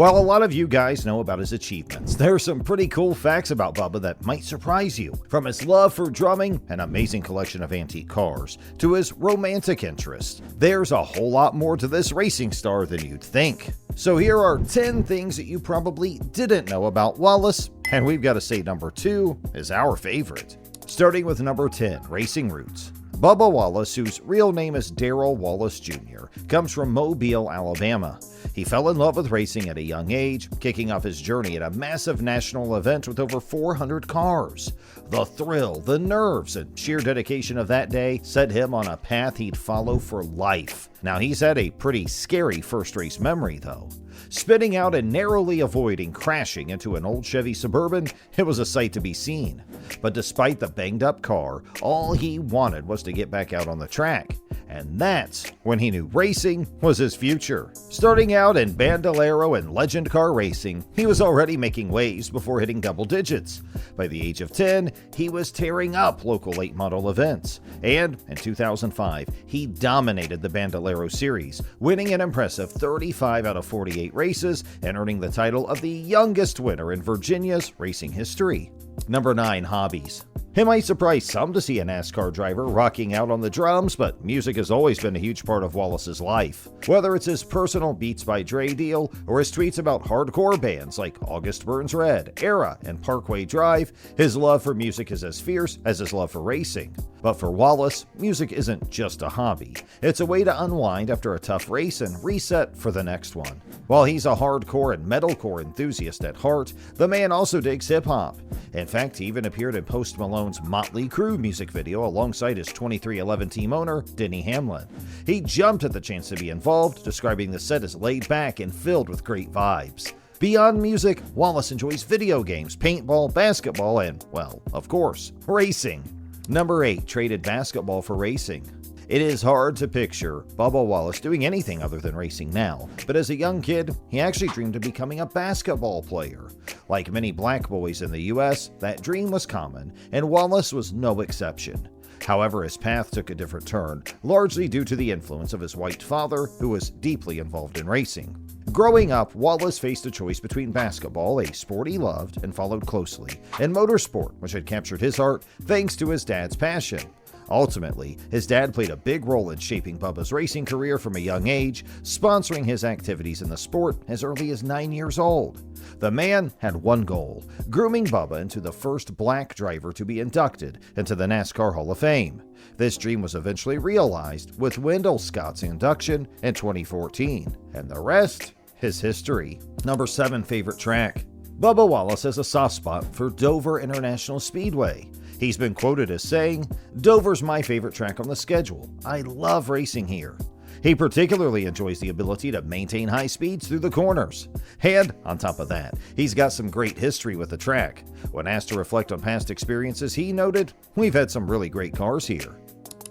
While a lot of you guys know about his achievements, there are some pretty cool facts about Bubba that might surprise you. From his love for drumming, an amazing collection of antique cars, to his romantic interests, there's a whole lot more to this racing star than you'd think. So here are 10 things that you probably didn't know about Wallace, and we've got to say number 2 is our favorite. Starting with number 10, racing roots. Bubba Wallace, whose real name is Darrell Wallace Jr., comes from Mobile, Alabama. He fell in love with racing at a young age, kicking off his journey at a massive national event with over 400 cars. The thrill, the nerves, and sheer dedication of that day set him on a path he'd follow for life. Now, he's had a pretty scary first race memory, though. Spinning out and narrowly avoiding crashing into an old Chevy Suburban, it was a sight to be seen. But despite the banged-up car, all he wanted was to get back out on the track. And that's when he knew racing was his future. Starting out in Bandolero and Legend Car racing, he was already making waves before hitting double digits. By the age of 10, he was tearing up local late model events. And in 2005, he dominated the Bandolero series, winning an impressive 35 out of 48 races and earning the title of the youngest winner in Virginia's racing history. Number 9, hobbies. It might surprise some to see a NASCAR driver rocking out on the drums, but music has always been a huge part of Wallace's life. Whether it's his personal Beats by Dre deal or his tweets about hardcore bands like August Burns Red, Era, and Parkway Drive, his love for music is as fierce as his love for racing. But for Wallace, music isn't just a hobby. It's a way to unwind after a tough race and reset for the next one. While he's a hardcore and metalcore enthusiast at heart, the man also digs hip-hop. In fact, he even appeared in Post Malone's Motley Crue music video alongside his 2311 team owner, Denny Hamlin. He jumped at the chance to be involved, describing the set as laid back and filled with great vibes. Beyond music, Wallace enjoys video games, paintball, basketball, and, well, of course, racing. Number 8, traded basketball for racing. It is hard to picture Bubba Wallace doing anything other than racing now, but as a young kid, he actually dreamed of becoming a basketball player. Like many black boys in the US, that dream was common, and Wallace was no exception. However, his path took a different turn, largely due to the influence of his white father, who was deeply involved in racing. Growing up, Wallace faced a choice between basketball, a sport he loved and followed closely, and motorsport, which had captured his heart thanks to his dad's passion. Ultimately, his dad played a big role in shaping Bubba's racing career from a young age, sponsoring his activities in the sport as early as 9 years old. The man had one goal: grooming Bubba into the first black driver to be inducted into the NASCAR Hall of Fame. This dream was eventually realized with Wendell Scott's induction in 2014, and the rest is history. Number 7, favorite track. Bubba Wallace has a soft spot for Dover International Speedway. He's been quoted as saying, "Dover's my favorite track on the schedule. I love racing here." He particularly enjoys the ability to maintain high speeds through the corners. And on top of that, he's got some great history with the track. When asked to reflect on past experiences, he noted, "We've had some really great cars here."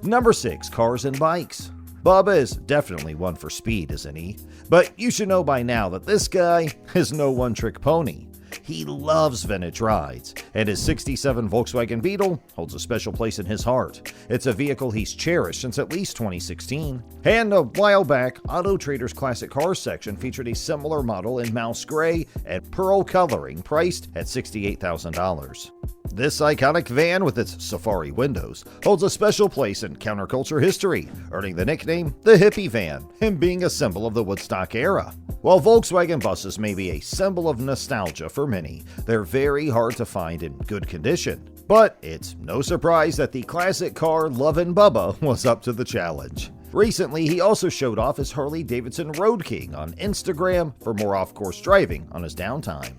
Number 6, cars and bikes. Bubba is definitely one for speed, isn't he? But you should know by now that this guy is no one-trick pony. He loves vintage rides, and his 67 Volkswagen Beetle holds a special place in his heart. It's a vehicle he's cherished since at least 2016. And a while back, Auto Trader's Classic Cars section featured a similar model in mouse gray and pearl coloring priced at $68,000. This iconic van with its safari windows holds a special place in counterculture history, earning the nickname the Hippie Van and being a symbol of the Woodstock era. While Volkswagen buses may be a symbol of nostalgia for many, they're very hard to find in good condition. But it's no surprise that the classic car lovin' Bubba was up to the challenge. Recently, he also showed off his Harley-Davidson Road King on Instagram for more off-course driving on his downtime.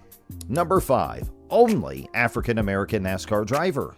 Number 5, only African-American NASCAR driver.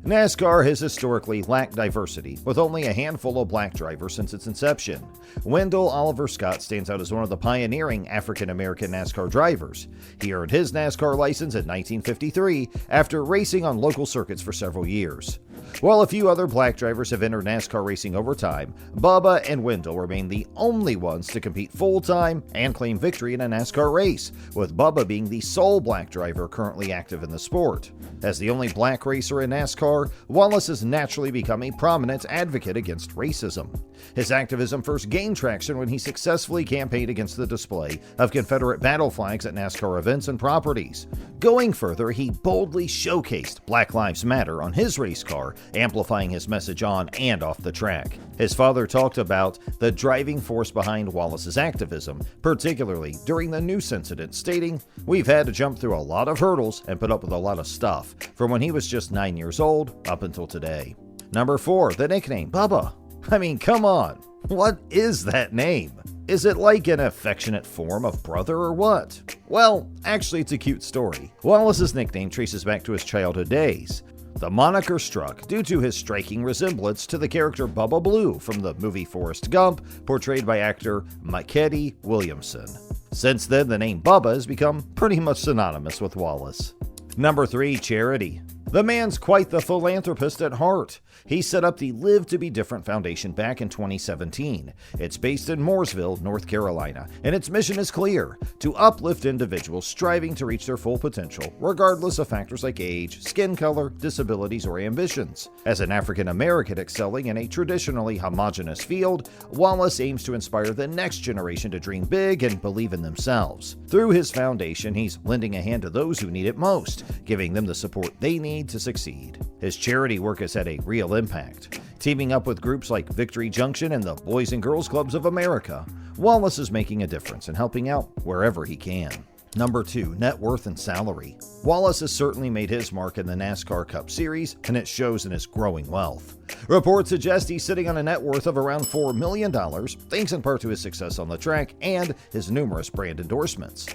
NASCAR has historically lacked diversity, with only a handful of black drivers since its inception. Wendell Oliver Scott stands out as one of the pioneering African-American NASCAR drivers. He earned his NASCAR license in 1953 after racing on local circuits for several years. While a few other black drivers have entered NASCAR racing over time, Bubba and Wendell remain the only ones to compete full-time and claim victory in a NASCAR race, with Bubba being the sole black driver currently active in the sport. As the only black racer in NASCAR, Wallace has naturally become a prominent advocate against racism. His activism first gained traction when he successfully campaigned against the display of Confederate battle flags at NASCAR events and properties. Going further, he boldly showcased Black Lives Matter on his race car, amplifying his message on and off the track. His father talked about the driving force behind Wallace's activism, particularly during the noose incident, stating, "We've had to jump through a lot of hurdles and put up with a lot of stuff, from when he was just 9 years old up until today." Number 4, the nickname Bubba. I mean, come on, what is that name? Is it like an affectionate form of brother or what? Well, actually it's a cute story. Wallace's nickname traces back to his childhood days. The moniker struck due to his striking resemblance to the character Bubba Blue from the movie Forrest Gump, portrayed by actor Makedi Williamson. Since then, the name Bubba has become pretty much synonymous with Wallace. Number 3, charity. The man's quite the philanthropist at heart. He set up the Live to Be Different Foundation back in 2017. It's based in Mooresville, North Carolina, and its mission is clear: to uplift individuals striving to reach their full potential, regardless of factors like age, skin color, disabilities, or ambitions. As an African-American excelling in a traditionally homogenous field, Wallace aims to inspire the next generation to dream big and believe in themselves. Through his foundation, he's lending a hand to those who need it most, giving them the support they need to succeed. His charity work has had a real impact. Teaming up with groups like Victory Junction and the Boys and Girls Clubs of America, Wallace is making a difference and helping out wherever he can. Number 2, net worth and salary. Wallace has certainly made his mark in the NASCAR Cup Series, and it shows in his growing wealth. Reports suggest he's sitting on a net worth of around $4 million, thanks in part to his success on the track and his numerous brand endorsements.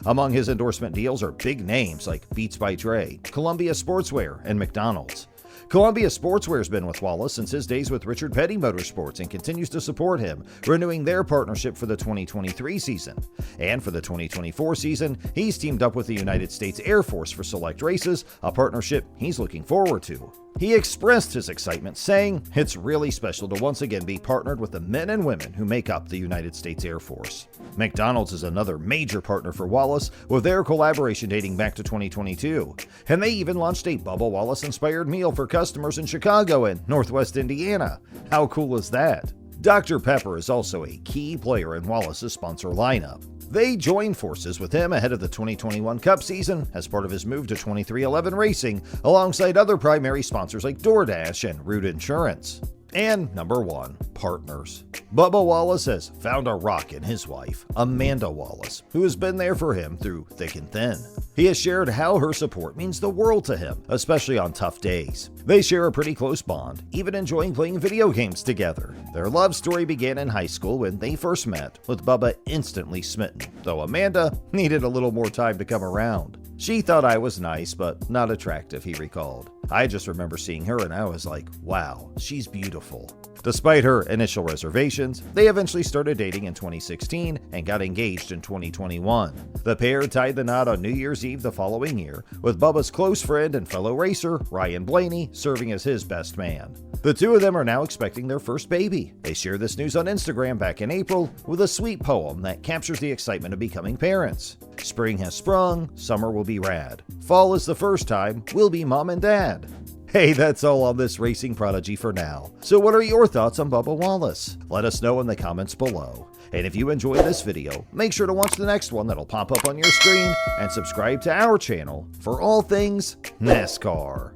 Among his endorsement deals are big names like Beats by Dre, Columbia Sportswear, and McDonald's. Columbia Sportswear has been with Wallace since his days with Richard Petty Motorsports and continues to support him, renewing their partnership for the 2023 season. And for the 2024 season, he's teamed up with the United States Air Force for select races, a partnership he's looking forward to. He expressed his excitement, saying, "It's really special to once again be partnered with the men and women who make up the United States Air Force." McDonald's is another major partner for Wallace, with their collaboration dating back to 2022. And they even launched a Bubba Wallace-inspired meal for customers in Chicago and Northwest Indiana. How cool is that? Dr. Pepper is also a key player in Wallace's sponsor lineup. They joined forces with him ahead of the 2021 Cup season as part of his move to 2311 Racing, alongside other primary sponsors like DoorDash and Root Insurance. And number 1, partners. Bubba Wallace has found a rock in his wife, Amanda Wallace, who has been there for him through thick and thin. He has shared how her support means the world to him, especially on tough days. They share a pretty close bond, even enjoying playing video games together. Their love story began in high school when they first met, with Bubba instantly smitten, though Amanda needed a little more time to come around. "She thought I was nice, but not attractive," he recalled. "I just remember seeing her and I was like, wow, she's beautiful." Despite her initial reservations, they eventually started dating in 2016 and got engaged in 2021. The pair tied the knot on New Year's Eve the following year, with Bubba's close friend and fellow racer, Ryan Blaney, serving as his best man. The two of them are now expecting their first baby. They shared this news on Instagram back in April with a sweet poem that captures the excitement of becoming parents. "Spring has sprung, summer will be rad. Fall is the first time we'll be mom and dad." Hey, that's all on this racing prodigy for now. So what are your thoughts on Bubba Wallace? Let us know in the comments below. And if you enjoyed this video, make sure to watch the next one that'll pop up on your screen and subscribe to our channel for all things NASCAR.